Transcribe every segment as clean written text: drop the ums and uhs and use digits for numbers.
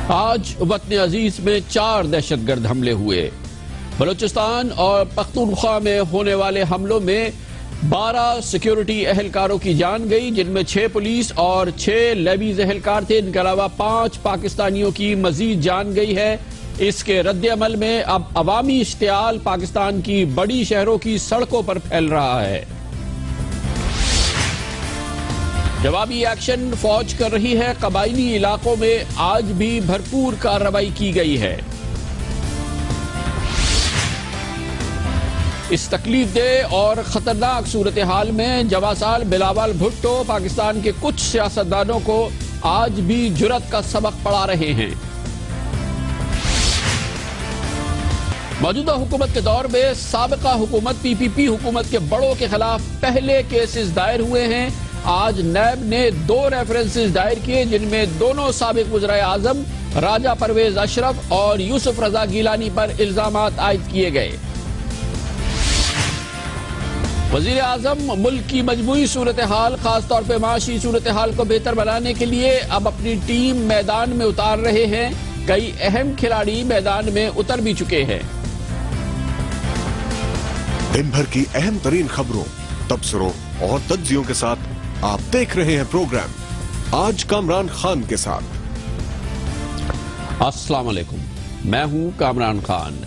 آج وطن عزیز میں 4 دہشت گرد حملے ہوئے۔ بلوچستان اور پختونخوا میں ہونے والے حملوں میں 12 سیکیورٹی اہلکاروں کی جان گئی، جن میں 6 پولیس اور 6 لیویز اہلکار تھے۔ ان کے علاوہ 5 پاکستانیوں کی مزید جان گئی ہے۔ اس کے رد عمل میں اب عوامی اشتعال پاکستان کی بڑی شہروں کی سڑکوں پر پھیل رہا ہے۔ جوابی ایکشن فوج کر رہی ہے۔ قبائلی علاقوں میں آج بھی بھرپور کارروائی کی گئی ہے۔ اس تکلیف دہ اور خطرناک صورتحال میں جواسال بلاول بھٹو پاکستان کے کچھ سیاستدانوں کو آج بھی جرأت کا سبق پڑھا رہے ہیں۔ موجودہ حکومت کے دور میں سابقہ حکومت پی پی پی حکومت کے بڑوں کے خلاف پہلے کیسز دائر ہوئے ہیں۔ آج نیب نے 2 ریفرنسز دائر کیے، جن میں دونوں سابق وزرائے اعظم راجہ پرویز اشرف اور یوسف رضا گیلانی پر الزامات عائد کیے گئے۔ وزیر اعظم ملک کی مجموعی صورتحال، خاص طور پہ معاشی صورتحال کو بہتر بنانے کے لیے اب اپنی ٹیم میدان میں اتار رہے ہیں۔ کئی اہم کھلاڑی میدان میں اتر بھی چکے ہیں۔ دن بھر کی اہم ترین خبروں، تبصروں اور تجزیوں کے ساتھ آپ دیکھ رہے ہیں پروگرام آج کامران خان کے ساتھ۔ السلام علیکم، میں ہوں کامران خان۔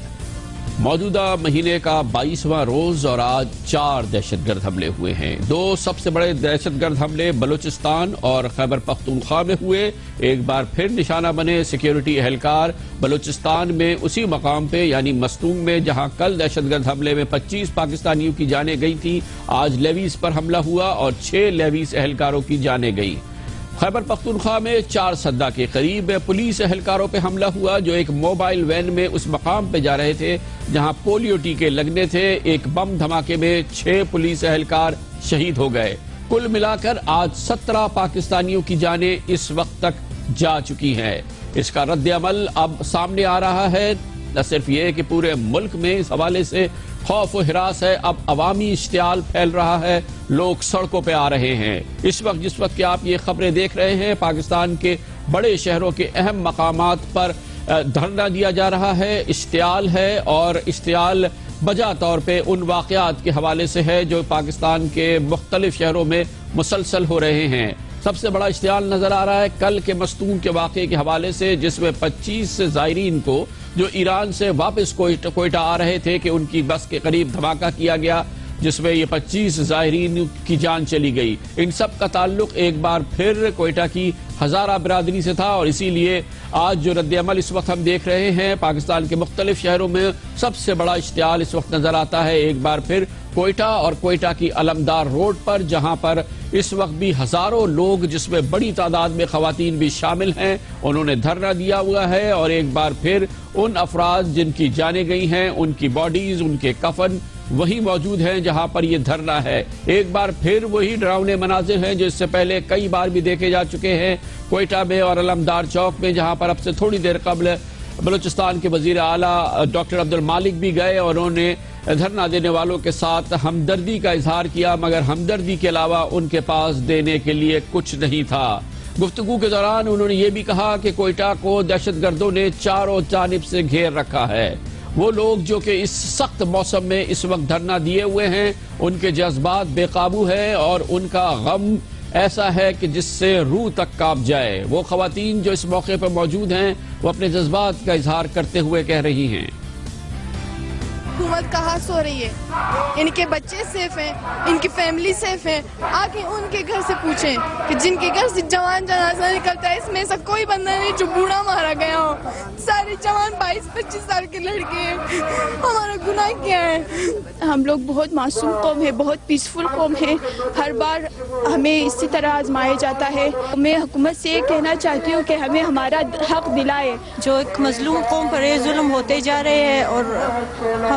موجودہ مہینے کا 22واں روز اور آج 4 دہشت گرد حملے ہوئے ہیں۔ 2 سب سے بڑے دہشت گرد حملے بلوچستان اور خیبر پختونخوا میں ہوئے۔ ایک بار پھر نشانہ بنے سیکیورٹی اہلکار بلوچستان میں اسی مقام پہ یعنی مستونگ میں جہاں کل دہشت گرد حملے میں 25 پاکستانیوں کی جانیں گئی تھی، آج لیویز پر حملہ ہوا اور 6 لیویز اہلکاروں کی جانیں گئی۔ خیبر پختونخوا میں 4 صدہ کے قریب پولیس اہلکاروں پہ حملہ ہوا جو ایک موبائل وین میں اس مقام پہ جا رہے تھے جہاں پولیو ٹیکے لگنے تھے۔ ایک بم دھماکے میں 6 پولیس اہلکار شہید ہو گئے۔ کل ملا کر آج 17 پاکستانیوں کی جانیں اس وقت تک جا چکی ہیں۔ اس کا رد عمل اب سامنے آ رہا ہے۔ نہ صرف یہ کہ پورے ملک میں اس حوالے سے خوف و ہراس ہے، اب عوامی اشتعال پھیل رہا ہے، لوگ سڑکوں پہ آ رہے ہیں۔ اس وقت جس وقت کہ آپ یہ خبریں دیکھ رہے ہیں، پاکستان کے بڑے شہروں کے اہم مقامات پر دھرنا دیا جا رہا ہے، اشتعال ہے، اور اشتعال بجا طور پہ ان واقعات کے حوالے سے ہے جو پاکستان کے مختلف شہروں میں مسلسل ہو رہے ہیں۔ سب سے بڑا اشتعال نظر آ رہا ہے کل کے مستونگ کے واقعے کے حوالے سے، جس میں 25 زائرین کو جو ایران سے واپس کوئٹہ آ رہے تھے کہ ان کی بس کے قریب دھماکہ کیا گیا، جس میں یہ 25 زائرین کی جان چلی گئی۔ ان سب کا تعلق ایک بار پھر کوئٹہ کی ہزارہ برادری سے تھا، اور اسی لیے آج جو رد عمل اس وقت ہم دیکھ رہے ہیں پاکستان کے مختلف شہروں میں، سب سے بڑا اشتعال اس وقت نظر آتا ہے ایک بار پھر کوئٹہ اور کوئٹہ کی علمدار روڈ پر، جہاں پر اس وقت بھی ہزاروں لوگ جس میں بڑی تعداد میں خواتین بھی شامل ہیں، انہوں نے دھرنا دیا ہوا ہے، اور ایک بار پھر ان افراد جن کی جانیں گئی ہیں ان کی باڈیز، ان کے کفن وہی موجود ہیں جہاں پر یہ دھرنا ہے۔ ایک بار پھر وہی ڈراؤنے مناظر ہیں جو اس سے پہلے کئی بار بھی دیکھے جا چکے ہیں کوئٹہ میں اور علمدار چوک میں، جہاں پر اب سے تھوڑی دیر قبل بلوچستان کے وزیر اعلیٰ ڈاکٹر عبد المالک بھی گئے اور انہوں نے دھرنا دینے والوں کے ساتھ ہمدردی کا اظہار کیا، مگر ہمدردی کے علاوہ ان کے پاس دینے کے لیے کچھ نہیں تھا۔ گفتگو کے دوران انہوں نے یہ بھی کہا کہ کوئٹہ کو دہشت گردوں نے چاروں جانب سے گھیر رکھا ہے۔ وہ لوگ جو کہ اس سخت موسم میں اس وقت دھرنا دیے ہوئے ہیں، ان کے جذبات بے قابو ہیں اور ان کا غم ایسا ہے کہ جس سے روح تک کانپ جائے۔ وہ خواتین جو اس موقع پر موجود ہیں وہ اپنے جذبات کا اظہار کرتے ہوئے کہہ رہی ہیں، حکومت کہاں سو رہی ہے؟ ان کے بچے سیف ہیں، ان کی فیملی سیف ہیں، آگے ان کے گھر سے پوچھیں کہ جن کے گھر سے جوان جنازہ نکلتا ہے، اس میں ایسا کوئی بندہ نہیں جو بوڑھا مارا گیا ہو۔ سارے جوان 22-25 سال کے لڑکے ہیں۔ ہمارا گناہ کیا ہے؟ ہم لوگ بہت معصوم قوم ہے، بہت پیسفل قوم ہے، ہر بار ہمیں اسی طرح آزمایا جاتا ہے۔ میں حکومت سے یہ کہنا چاہتی ہوں کہ ہمیں ہمارا حق دلائے۔ جو ایک مظلوم قوم پر ظلم ہوتے جا رہے ہیں اور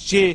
6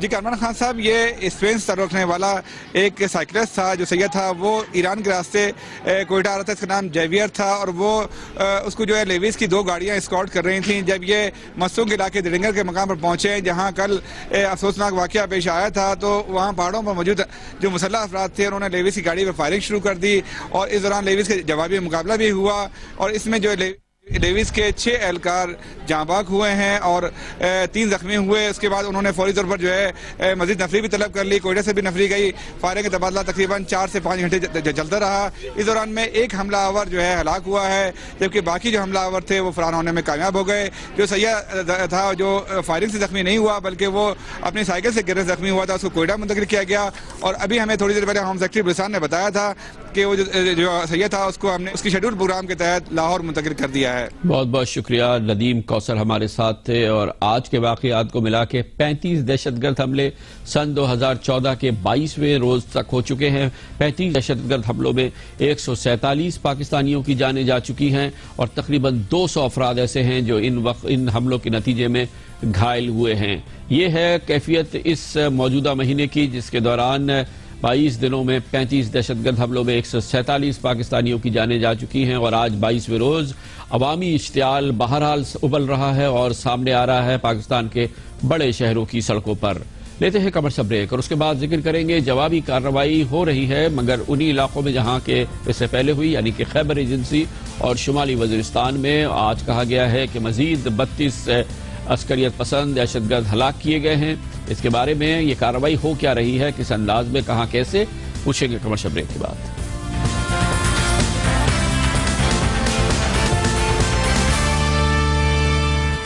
جی کامران خان صاحب، یہ اسپین سے رکھنے والا ایک سائیکلسٹ تھا جو سید تھا، وہ ایران کے راستے کوئٹہ آ رہا تھا. اس کا نام جیویئر تھا اور وہ اس کو جو ہے لیویز کی 2 گاڑیاں اسکارٹ کر رہی تھیں. جب یہ مسونگ علاقے درنگر کے مقام پر پہنچے جہاں کل افسوسناک واقعہ پیش آیا تھا، تو وہاں پہاڑوں پر موجود جو مسلح افراد تھے انہوں نے لیویز کی گاڑی پر فائرنگ شروع کر دی اور اس دوران لیویز کے جوابی مقابلہ بھی ہوا اور اس میں جو لیویز کے 6 اہلکار جاں بحق ہوئے ہیں اور 3 زخمی ہوئے. اس کے بعد انہوں نے فوری طور پر جو ہے مزید نفری بھی طلب کر لی. کوئٹہ سے بھی نفری گئی. فائرنگ کا تبادلہ تقریباً 4 سے 5 گھنٹے چلتا رہا. اس دوران میں ایک حملہ آور جو ہے ہلاک ہوا ہے، جبکہ باقی جو حملہ آور تھے وہ فرار ہونے میں کامیاب ہو گئے. جو سید تھا جو فائرنگ سے زخمی نہیں ہوا بلکہ وہ اپنی سائیکل سے گرنے زخمی ہوا تھا، اس کو کوئٹہ منتقل کیا گیا. اور ابھی ہمیں تھوڑی دیر پہلے ہوم سیکرٹری بلوچستان نے بتایا تھا کہ وہ جو سید تھا اس کو ہم نے اس کی شیڈول پروگرام کے تحت لاہور منتقل کر دیا ہے. بہت بہت شکریہ. ندیم کوثر ہمارے ساتھ تھے اور آج کے واقعات کو ملا کے 35 دہشت گرد حملے سن 2014 کے 22ویں روز تک ہو چکے ہیں. 35 دہشت گرد حملوں میں 147 پاکستانیوں کی جانیں جا چکی ہیں اور تقریباً 200 افراد ایسے ہیں جو ان حملوں کے نتیجے میں گھائل ہوئے ہیں. یہ ہے کیفیت اس موجودہ مہینے کی، جس کے دوران 22 دنوں میں 35 دہشت گرد حملوں میں 147 پاکستانیوں کی جانیں جا چکی ہیں اور آج 22ویں روز عوامی اشتعال بہرحال ابل رہا ہے اور سامنے آ رہا ہے پاکستان کے بڑے شہروں کی سڑکوں پر. لیتے ہیں کمر سا بریک اور اس کے بعد ذکر کریں گے جوابی کارروائی ہو رہی ہے مگر انہی علاقوں میں جہاں کے اس سے پہلے ہوئی، یعنی کہ خیبر ایجنسی اور شمالی وزیرستان میں. آج کہا گیا ہے کہ مزید 32 عسکریت پسند دہشت گرد ہلاک کیے گئے ہیں. اس کے بارے میں یہ کارروائی ہو کیا رہی ہے، کس انداز میں، کہاں کیسے، پوچھیں گے کمرشل بریک کے بعد.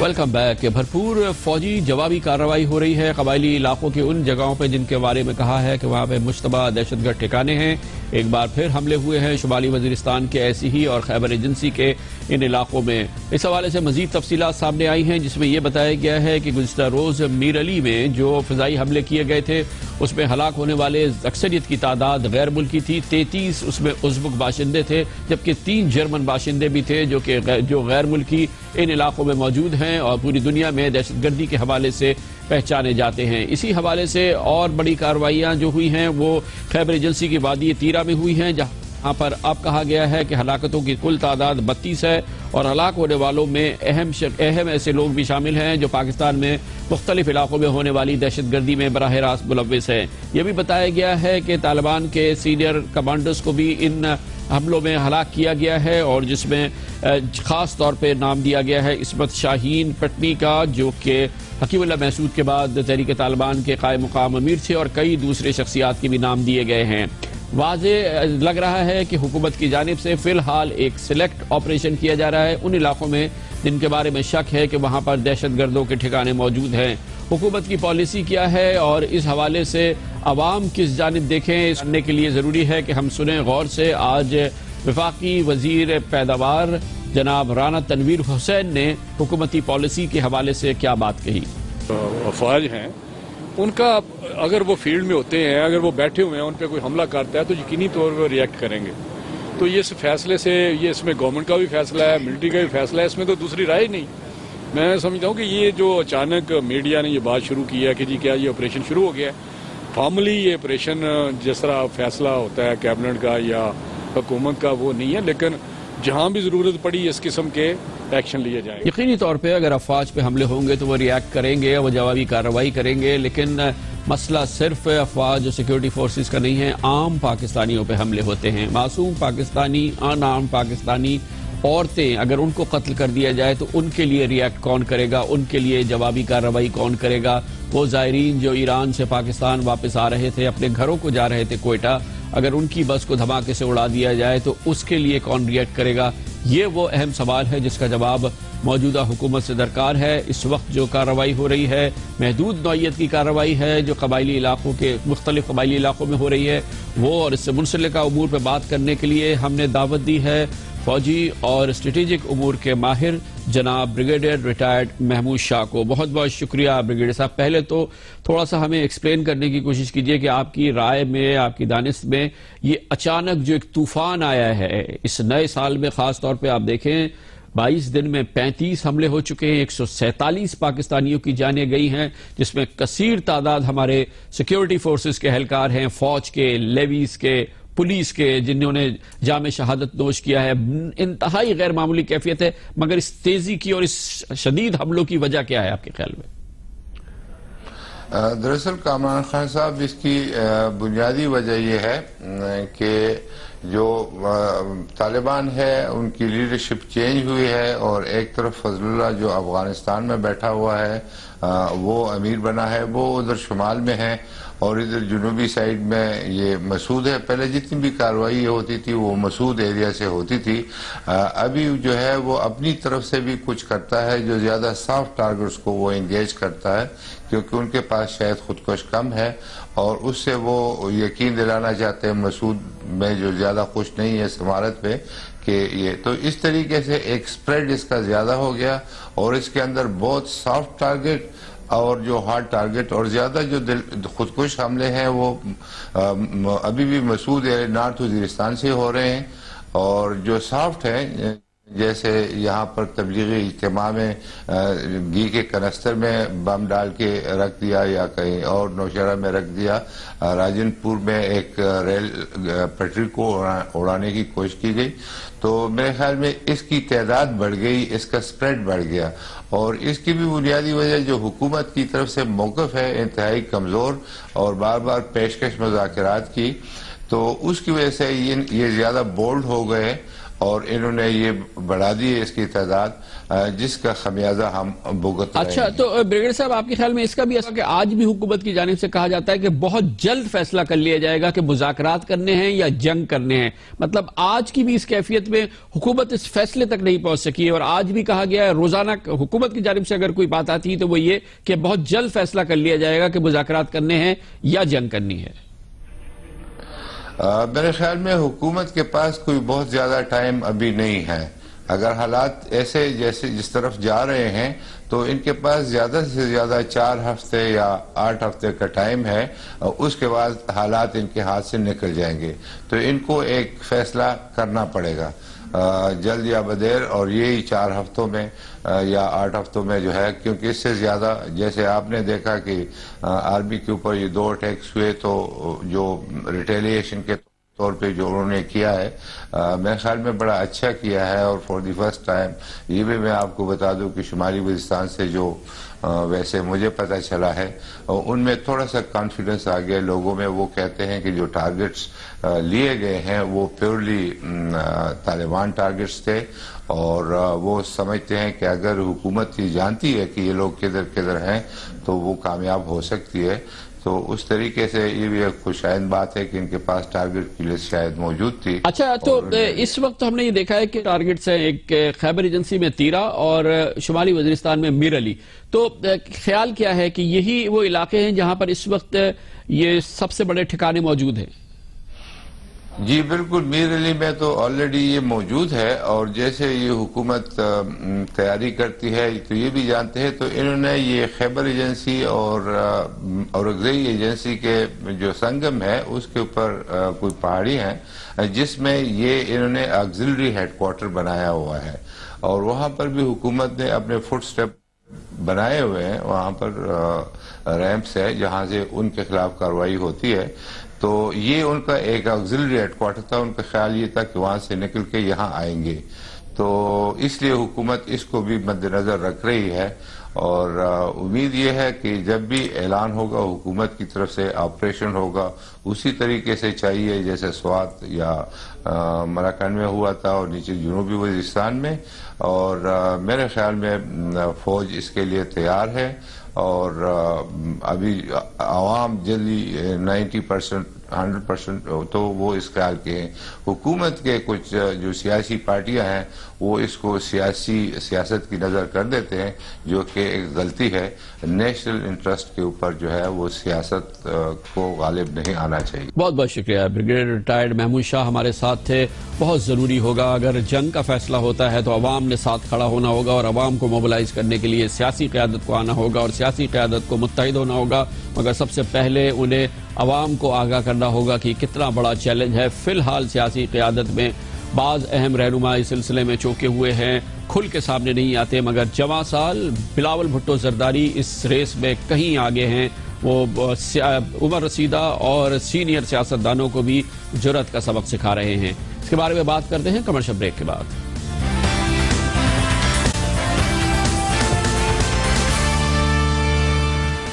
Welcome back. بھرپور فوجی جوابی کارروائی ہو رہی ہے قبائلی علاقوں کے ان جگہوں پہ جن کے بارے میں کہا ہے کہ وہاں پہ مشتبہ دہشت گرد ٹھکانے ہیں. ایک بار پھر حملے ہوئے ہیں شمالی وزیرستان کے ایسی ہی اور خیبر ایجنسی کے ان علاقوں میں. اس حوالے سے مزید تفصیلات سامنے آئی ہیں جس میں یہ بتایا گیا ہے کہ گزشتہ روز میر علی میں جو فضائی حملے کیے گئے تھے اس میں ہلاک ہونے والے اکثریت کی تعداد غیر ملکی تھی. 33 اس میں ازبک باشندے تھے جبکہ 3 جرمن باشندے بھی تھے جو غیر ملکی ان علاقوں میں موجود ہیں اور پوری دنیا میں دہشت گردی کے حوالے سے پہچانے جاتے ہیں. اسی حوالے سے اور بڑی کارروائیاں جو ہوئی ہیں وہ خیبر ایجنسی کی وادی تیرہ میں ہوئی ہیں جہاں پر اب کہا گیا ہے کہ ہلاکتوں کی کل تعداد 32 ہے اور ہلاک ہونے والوں میں اہم ایسے لوگ بھی شامل ہیں جو پاکستان میں مختلف علاقوں میں ہونے والی دہشت گردی میں براہ راست ملوث ہیں. یہ بھی بتایا گیا ہے کہ طالبان کے سینئر کمانڈرز کو بھی ان حملوں میں ہلاک کیا گیا ہے اور جس میں خاص طور پہ نام دیا گیا ہے عصمت شاہین پٹنی کا، جو کہ حکیم اللہ محسود کے بعد تحریک طالبان کے قائم مقام امیر تھے، اور کئی دوسرے شخصیات کے بھی نام دیے گئے ہیں. واضح لگ رہا ہے کہ حکومت کی جانب سے فی الحال ایک سلیکٹ آپریشن کیا جا رہا ہے ان علاقوں میں جن کے بارے میں شک ہے کہ وہاں پر دہشت گردوں کے ٹھکانے موجود ہیں. حکومت کی پالیسی کیا ہے اور اس حوالے سے عوام کس جانب دیکھیں، اس کرنے کے لیے ضروری ہے کہ ہم سنیں غور سے آج وفاقی وزیر پیداوار جناب رانا تنویر حسین نے حکومتی پالیسی کے حوالے سے کیا بات کہی. افواج ہیں ان کا اگر وہ فیلڈ میں ہوتے ہیں، اگر وہ بیٹھے ہوئے ہیں، ان پہ کوئی حملہ کرتا ہے تو یقینی طور پر ریئیکٹ کریں گے. تو یہ اس فیصلے سے یہ اس میں گورنمنٹ کا بھی فیصلہ ہے، ملٹری کا بھی فیصلہ ہے، اس میں تو دوسری رائے نہیں. میں سمجھتا ہوں کہ یہ جو اچانک میڈیا نے یہ بات شروع کی ہے کہ جی کیا یہ آپریشن شروع ہو گیا ہے، فارملی یہ آپریشن جس طرح فیصلہ ہوتا ہے کیبنٹ کا یا حکومت کا وہ نہیں ہے، لیکن جہاں بھی ضرورت پڑی اس قسم کے ایکشن لیے جائیں گے. یقینی طور پہ اگر افواج پہ حملے ہوں گے تو وہ ریئیکٹ کریں گے، وہ جوابی کارروائی کریں گے، لیکن مسئلہ صرف افواج اور سیکیورٹی فورسز کا نہیں ہے. عام پاکستانیوں پہ حملے ہوتے ہیں، معصوم پاکستانی، عام پاکستانی عورتیں اگر ان کو قتل کر دیا جائے تو ان کے لیے ریئیکٹ کون کرے گا، ان کے لیے جوابی کارروائی کون کرے گا. وہ زائرین جو ایران سے پاکستان واپس آ رہے تھے، اپنے گھروں کو جا رہے تھے کوئٹہ، اگر ان کی بس کو دھماکے سے اڑا دیا جائے تو اس کے لیے کون ریئیکٹ کرے گا. یہ وہ اہم سوال ہے جس کا جواب موجودہ حکومت سے درکار ہے. اس وقت جو کارروائی ہو رہی ہے محدود نوعیت کی کارروائی ہے جو قبائلی علاقوں کے مختلف قبائلی علاقوں میں ہو رہی ہے. وہ اور اس سے منسلکہ امور پہ بات کرنے کے لیے ہم نے دعوت دی ہے فوجی اور اسٹریٹجک امور کے ماہر جناب بریگیڈیئر ریٹائرڈ محمود شاہ کو. بہت بہت شکریہ بریگیڈیئر صاحب. پہلے تو تھوڑا سا ہمیں ایکسپلین کرنے کی کوشش کیجئے کہ آپ کی رائے میں، آپ کی دانست میں یہ اچانک جو ایک طوفان آیا ہے اس نئے سال میں، خاص طور پہ آپ دیکھیں 22 دن میں 35 حملے ہو چکے ہیں، 147 پاکستانیوں کی جانیں گئی ہیں، جس میں کثیر تعداد ہمارے سیکیورٹی فورسز کے اہلکار ہیں، فوج کے، لیویز کے، پولیس کے، جنہوں نے جام شہادت نوش کیا ہے۔ انتہائی غیر معمولی کیفیت ہے، مگر اس تیزی کی اور اس شدید حملوں کی وجہ کیا ہے آپ کے خیال میں؟ دراصل کامران خان صاحب، اس کی بنیادی وجہ یہ ہے کہ جو طالبان ہے ان کی لیڈرشپ چینج ہوئی ہے، اور ایک طرف فضل اللہ جو افغانستان میں بیٹھا ہوا ہے وہ امیر بنا ہے، وہ ادھر شمال میں ہے، اور ادھر جنوبی سائیڈ میں یہ مسعود ہے۔ پہلے جتنی بھی کارروائی ہوتی تھی وہ مسعود ایریا سے ہوتی تھی، ابھی جو ہے وہ اپنی طرف سے بھی کچھ کرتا ہے، جو زیادہ سافٹ ٹارگٹس کو وہ انگیج کرتا ہے، کیونکہ ان کے پاس شاید خودکش کم ہے، اور اس سے وہ یقین دلانا چاہتے ہیں مسعود میں جو زیادہ خوش نہیں ہے سمارت پہ، کہ یہ تو اس طریقے سے ایک سپریڈ اس کا زیادہ ہو گیا، اور اس کے اندر بہت سافٹ ٹارگٹ اور جو ہارڈ ٹارگٹ، اور زیادہ جو خودکش حملے ہیں وہ ابھی بھی مسعود نارتھ وزیرستان سے ہو رہے ہیں، اور جو سافٹ ہیں جیسے یہاں پر تبلیغی اجتماع میں گھی کے کنستر میں بم ڈال کے رکھ دیا، یا کہیں اور نوشہرہ میں رکھ دیا، راجن پور میں ایک ریل پٹری کو اڑانے کی کوشش کی گئی، تو میرے خیال میں اس کی تعداد بڑھ گئی، اس کا سپریڈ بڑھ گیا، اور اس کی بھی بنیادی وجہ جو حکومت کی طرف سے موقف ہے انتہائی کمزور اور بار بار پیشکش مذاکرات کی، تو اس کی وجہ سے یہ زیادہ بولڈ ہو گئے، اور انہوں نے یہ بڑھا دی اس کی تعداد، جس کا خمیازہ ہم بھگت رہے ہیں۔ اچھا، تو بریگیڈیئر صاحب آپ کے خیال میں اس کا بھی ایسا کہ آج بھی حکومت کی جانب سے کہا جاتا ہے کہ بہت جلد فیصلہ کر لیا جائے گا کہ مذاکرات کرنے ہیں یا جنگ کرنے ہیں، مطلب آج کی بھی اس کیفیت میں حکومت اس فیصلے تک نہیں پہنچ سکی ہے، اور آج بھی کہا گیا ہے روزانہ حکومت کی جانب سے اگر کوئی بات آتی ہے تو وہ یہ کہ بہت جلد فیصلہ کر لیا جائے گا کہ مذاکرات کرنے ہیں یا جنگ کرنی ہے؟ میرے خیال میں حکومت کے پاس کوئی بہت زیادہ ٹائم ابھی نہیں ہے، اگر حالات ایسے جس طرف جا رہے ہیں تو ان کے پاس زیادہ سے زیادہ 4 ہفتے یا 8 ہفتے کا ٹائم ہے، اس کے بعد حالات ان کے ہاتھ سے نکل جائیں گے، تو ان کو ایک فیصلہ کرنا پڑے گا جلد یا بدیر، اور یہی 4 ہفتوں میں یا 8 ہفتوں میں جو ہے، کیونکہ اس سے زیادہ جیسے آپ نے دیکھا کہ آرمی کے اوپر یہ 2 اٹیکس ہوئے، تو جو ریٹیلیشن کے طور پہ جو انہوں نے کیا ہے میرے خیال میں بڑا اچھا کیا ہے، اور فار دی فرسٹ ٹائم یہ بھی میں آپ کو بتا دوں کہ شمالی وزیرستان سے جو ویسے مجھے پتہ چلا ہے ان میں تھوڑا سا کانفیڈنس آ گیا لوگوں میں، وہ کہتے ہیں کہ جو ٹارگٹس لیے گئے ہیں وہ پیورلی طالبان ٹارگٹس تھے، اور وہ سمجھتے ہیں کہ اگر حکومت یہ جانتی ہے کہ یہ لوگ کدھر کدھر ہیں تو وہ کامیاب ہو سکتی ہے، تو اس طریقے سے یہ بھی ایک خوشائند بات ہے کہ ان کے پاس ٹارگٹ کی لسٹ شاید موجود تھی۔ اچھا، تو اس وقت ہم نے یہ دیکھا ہے کہ ٹارگٹس ہیں ایک خیبر ایجنسی میں تیرا اور شمالی وزیرستان میں میر علی، تو خیال کیا ہے کہ یہی وہ علاقے ہیں جہاں پر اس وقت یہ سب سے بڑے ٹھکانے موجود ہیں؟ جی بالکل، میر علی میں تو آلریڈی یہ موجود ہے، اور جیسے یہ حکومت تیاری کرتی ہے تو یہ بھی جانتے ہیں، تو انہوں نے یہ خیبر ایجنسی اور اگزئی ایجنسی کے جو سنگم ہے اس کے اوپر کوئی پہاڑی ہیں جس میں یہ انہوں نے آگزیلری ہیڈ کوارٹر بنایا ہوا ہے، اور وہاں پر بھی حکومت نے اپنے فٹ سٹیپ بنائے ہوئے ہیں، وہاں پر ریمپس ہے جہاں سے ان کے خلاف کارروائی ہوتی ہے، تو یہ ان کا ایک آگزیلری ہیڈ کوارٹر تھا، ان کا خیال یہ تھا کہ وہاں سے نکل کے یہاں آئیں گے، تو اس لیے حکومت اس کو بھی مد نظر رکھ رہی ہے، اور امید یہ ہے کہ جب بھی اعلان ہوگا حکومت کی طرف سے آپریشن ہوگا اسی طریقے سے چاہیے جیسے سوات یا مراکن میں ہوا تھا اور نیچے جنوبی وزیرستان میں، اور میرے خیال میں فوج اس کے لیے تیار ہے، اور ابھی عوام جلدی 90% 100% تو وہ اس خیال کے ہیں، حکومت کے کچھ جو سیاسی پارٹیاں ہیں وہ اس کو سیاست کی نظر کر دیتے ہیں، جو کہ ایک غلطی ہے، نیشنل انٹرسٹ کے اوپر جو ہے وہ سیاست کو غالب نہیں آنا چاہیے۔ بہت بہت شکریہ، بریگیڈیئر ریٹائرڈ محمود شاہ ہمارے ساتھ تھے۔ بہت ضروری ہوگا، اگر جنگ کا فیصلہ ہوتا ہے تو عوام نے ساتھ کھڑا ہونا ہوگا، اور عوام کو موبلائز کرنے کے لیے سیاسی قیادت کو آنا ہوگا، اور سیاسی قیادت کو متحد ہونا ہوگا، مگر سب سے پہلے انہیں عوام کو آگاہ کرنا ہوگا کہ کتنا بڑا چیلنج ہے۔ فی الحال سیاسی قیادت میں بعض اہم رہنما اس سلسلے میں چوکے ہوئے ہیں، کھل کے سامنے نہیں آتے، مگر جواں سال بلاول بھٹو زرداری اس ریس میں کہیں آگے ہیں۔ وہ عمر رسیدہ اور سینئر سیاستدانوں کو بھی جرأت کا سبق سکھا رہے ہیں۔ اس کے بارے میں بات کرتے ہیں کمرشل بریک کے بعد۔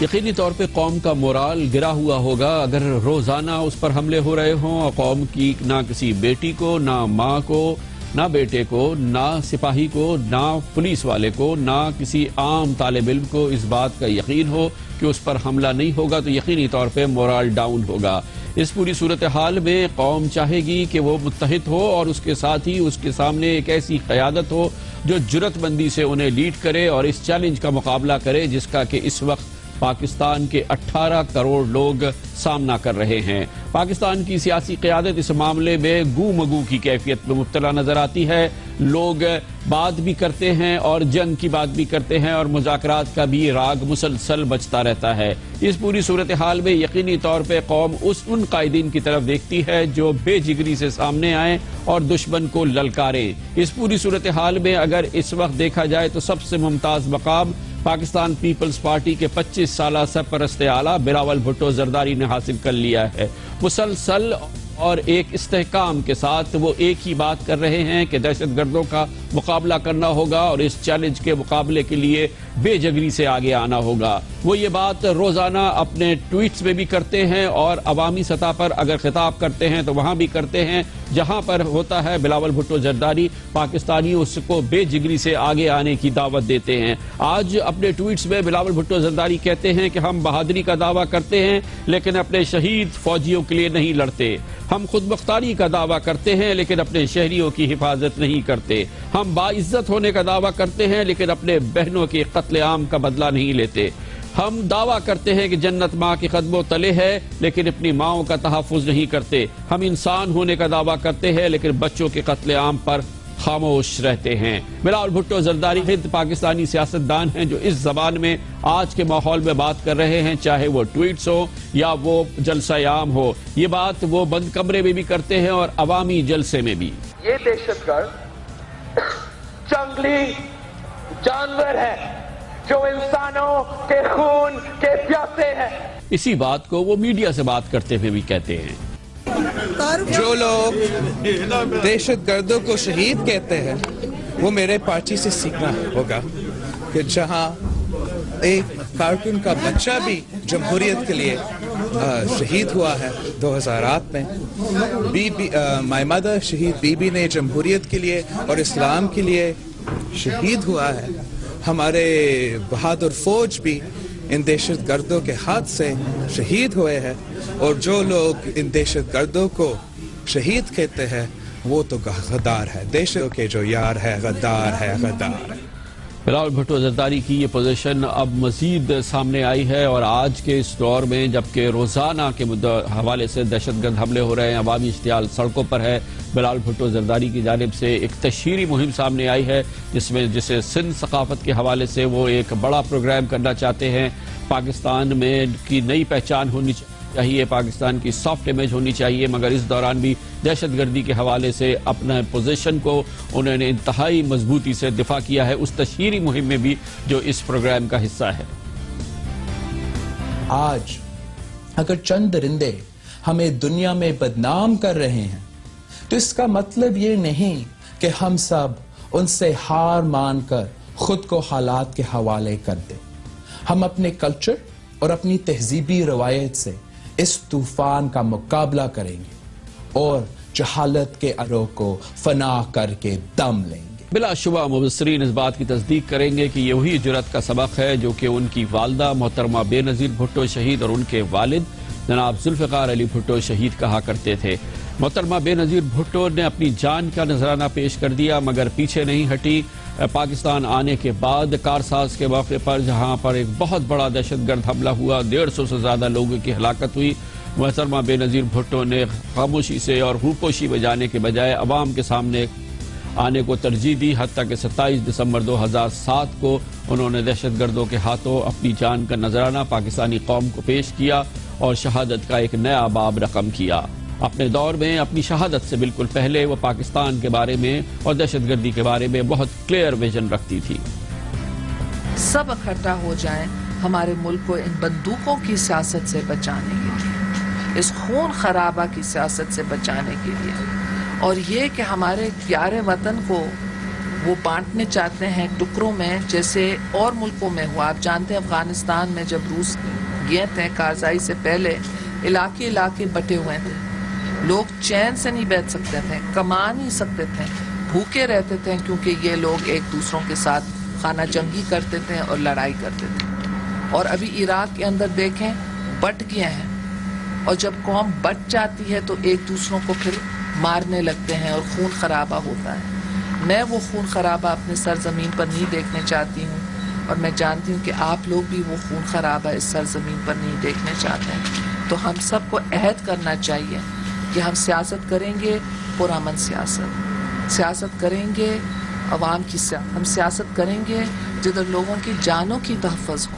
یقینی طور پہ قوم کا مورال گرا ہوا ہوگا اگر روزانہ اس پر حملے ہو رہے ہوں، اور قوم کی نہ کسی بیٹی کو، نہ ماں کو، نہ بیٹے کو، نہ سپاہی کو، نہ پولیس والے کو، نہ کسی عام طالب علم کو اس بات کا یقین ہو کہ اس پر حملہ نہیں ہوگا، تو یقینی طور پہ مورال ڈاؤن ہوگا۔ اس پوری صورتحال میں قوم چاہے گی کہ وہ متحد ہو، اور اس کے ساتھ ہی اس کے سامنے ایک ایسی قیادت ہو جو جرأت مندی سے انہیں لیڈ کرے اور اس چیلنج کا مقابلہ کرے جس کا کہ اس وقت پاکستان کے 18 کروڑ لوگ سامنا کر رہے ہیں۔ پاکستان کی سیاسی قیادت اس معاملے میں گو مگو کی کیفیت میں مبتلا نظر آتی ہے۔ لوگ بات بھی کرتے ہیں اور جنگ کی بات بھی کرتے ہیں، اور مذاکرات کا بھی راگ مسلسل بجتا رہتا ہے۔ اس پوری صورتحال میں یقینی طور پہ قوم ان قائدین کی طرف دیکھتی ہے جو بے جگری سے سامنے آئیں اور دشمن کو للکاریں۔ اس پوری صورتحال میں اگر اس وقت دیکھا جائے تو سب سے ممتاز مقام پاکستان پیپلز پارٹی کے 25 سالہ سرپرست اعلیٰ بلاول بھٹو زرداری نے حاصل کر لیا ہے۔ مسلسل اور ایک استحکام کے ساتھ وہ ایک ہی بات کر رہے ہیں کہ دہشت گردوں کا مقابلہ کرنا ہوگا اور اس چیلنج کے مقابلے کے لیے بے جگری سے آگے آنا ہوگا۔ وہ یہ بات روزانہ اپنے ٹویٹس میں بھی کرتے ہیں، اور عوامی سطح پر اگر خطاب کرتے ہیں تو وہاں بھی کرتے ہیں۔ جہاں پر ہوتا ہے بلاول بھٹو زرداری پاکستانی اس کو بے جگری سے آگے آنے کی دعوت دیتے ہیں۔ آج اپنے ٹویٹس میں بلاول بھٹو زرداری کہتے ہیں کہ ہم بہادری کا دعویٰ کرتے ہیں لیکن اپنے شہید فوجیوں کے لیے نہیں لڑتے۔ ہم خود مختاری کا دعویٰ کرتے ہیں لیکن اپنے شہریوں کی حفاظت نہیں کرتے۔ ہم باعزت ہونے کا دعویٰ کرتے ہیں لیکن اپنے بہنوں کے قتل عام کا بدلہ نہیں لیتے۔ ہم دعویٰ کرتے ہیں کہ جنت ماں کے قدموں تلے ہے لیکن اپنی ماؤں کا تحفظ نہیں کرتے۔ ہم انسان ہونے کا دعویٰ کرتے ہیں لیکن بچوں کے قتل عام پر خاموش رہتے ہیں۔ بلاول بھٹو زرداری خود پاکستانی سیاستدان ہیں جو اس زبان میں آج کے ماحول میں بات کر رہے ہیں، چاہے وہ ٹویٹس ہو یا وہ جلسہ عام ہو۔ یہ بات وہ بند کمرے میں بھی کرتے ہیں اور عوامی جلسے میں بھی۔ یہ دہشت گرد جنگلی جانور ہے جو انسانوں کے خون کے پیاسے ہیں۔ اسی بات کو وہ میڈیا سے بات کرتے ہوئے بھی کہتے ہیں۔ جو لوگ دہشت گردوں کو شہید کہتے ہیں وہ میرے پارٹی سے سیکھنا ہوگا کہ جہاں ایک کارکن کا بچہ بھی جمہوریت کے لیے شہید ہوا ہے 2008 میں، مائی مدر شہید بی بی نے جمہوریت کے لیے اور اسلام کے لیے شہید ہوا ہے۔ ہمارے بہادر فوج بھی ان دہشت گردوں کے ہاتھ سے شہید ہوئے ہیں، اور جو لوگ ان دہشت گردوں کو شہید کہتے ہیں وہ تو غدار ہے، دہشت کے جو یار ہے غدار ہے، غدار ہے۔ بلاول بھٹو زرداری کی یہ پوزیشن اب مزید سامنے آئی ہے، اور آج کے اس دور میں جبکہ روزانہ کے حوالے سے دہشت گرد حملے ہو رہے ہیں، عوامی اشتعال سڑکوں پر ہے، بلاول بھٹو زرداری کی جانب سے ایک تشہیری مہم سامنے آئی ہے جسے سندھ ثقافت کے حوالے سے وہ ایک بڑا پروگرام کرنا چاہتے ہیں۔ پاکستان میں کی نئی پہچان ہونی چاہیے، پاکستان کی سافٹ امیج ہونی چاہیے، مگر اس دوران بھی دہشت گردی کے حوالے سے اپنا پوزیشن کو انہوں نے انتہائی مضبوطی سے دفاع کیا ہے اس تشہیری مہم میں بھی جو اس پروگرام کا حصہ ہے۔ آج اگر چند درندے ہمیں دنیا میں بدنام کر رہے ہیں تو اس کا مطلب یہ نہیں کہ ہم سب ان سے ہار مان کر خود کو حالات کے حوالے کر دیں۔ ہم اپنے کلچر اور اپنی تہذیبی روایت سے اس طوفان کا مقابلہ کریں گے اور جہالت کے ارو کو فنا کر کے دم لیں گے۔ بلا شبہ مبصرین اس بات کی تصدیق کریں گے کہ یہی جرأت کا سبق ہے جو کہ ان کی والدہ محترمہ بے نظیر بھٹو شہید اور ان کے والد جناب ذوالفقار علی بھٹو شہید کہا کرتے تھے۔ محترمہ بے نظیر بھٹو نے اپنی جان کا نذرانہ پیش کر دیا مگر پیچھے نہیں ہٹی۔ پاکستان آنے کے بعد کارساز کے موقع پر جہاں پر ایک بہت بڑا دہشت گرد حملہ ہوا، 150 سے زیادہ لوگوں کی ہلاکت ہوئی، محترمہ بے نظیر بھٹو نے خاموشی سے اور روپوشی بجانے کے بجائے عوام کے سامنے آنے کو ترجیح دی، حتیٰ کہ 27 دسمبر 2007 کو انہوں نے دہشت گردوں کے ہاتھوں اپنی جان کا نذرانہ پاکستانی قوم کو پیش کیا اور شہادت کا ایک نیا باب رقم کیا۔ اپنے دور میں اپنی شہادت سے بالکل پہلے وہ پاکستان کے بارے میں اور دہشت گردی کے بارے میں بہت کلیئر ویژن رکھتی تھی۔ سب اکٹھا ہو جائیں ہمارے ملک کو ان بندوقوں کی سیاست سے بچانے کے لیے، اس خون خرابہ کی سیاست سے بچانے کے لیے، اور یہ کہ ہمارے پیارے وطن کو وہ بانٹنے چاہتے ہیں ٹکڑوں میں جیسے اور ملکوں میں ہوا۔ آپ جانتے ہیں افغانستان میں جب روس گئے تھے کارزائی سے پہلے علاقے بٹے ہوئے تھے، لوگ چین سے نہیں بیٹھ سکتے تھے، کما نہیں سکتے تھے، بھوکے رہتے تھے کیونکہ یہ لوگ ایک دوسروں کے ساتھ خانہ جنگی کرتے تھے اور لڑائی کرتے تھے۔ اور ابھی عراق کے اندر دیکھیں بٹ گئے ہیں، اور جب قوم بٹ جاتی ہے تو ایک دوسروں کو پھر مارنے لگتے ہیں اور خون خرابہ ہوتا ہے۔ میں وہ خون خرابہ اپنے سرزمین پر نہیں دیکھنے چاہتی ہوں، اور میں جانتی ہوں کہ آپ لوگ بھی وہ خون خرابہ اس سرزمین پر نہیں دیکھنے چاہتے ہیں۔ تو ہم سب کو عہد کرنا چاہیے کہ ہم سیاست کریں گے، پرامن سیاست کریں گے، عوام کی ہم سیاست کریں گے جدھر لوگوں کی جانوں کی تحفظ ہو۔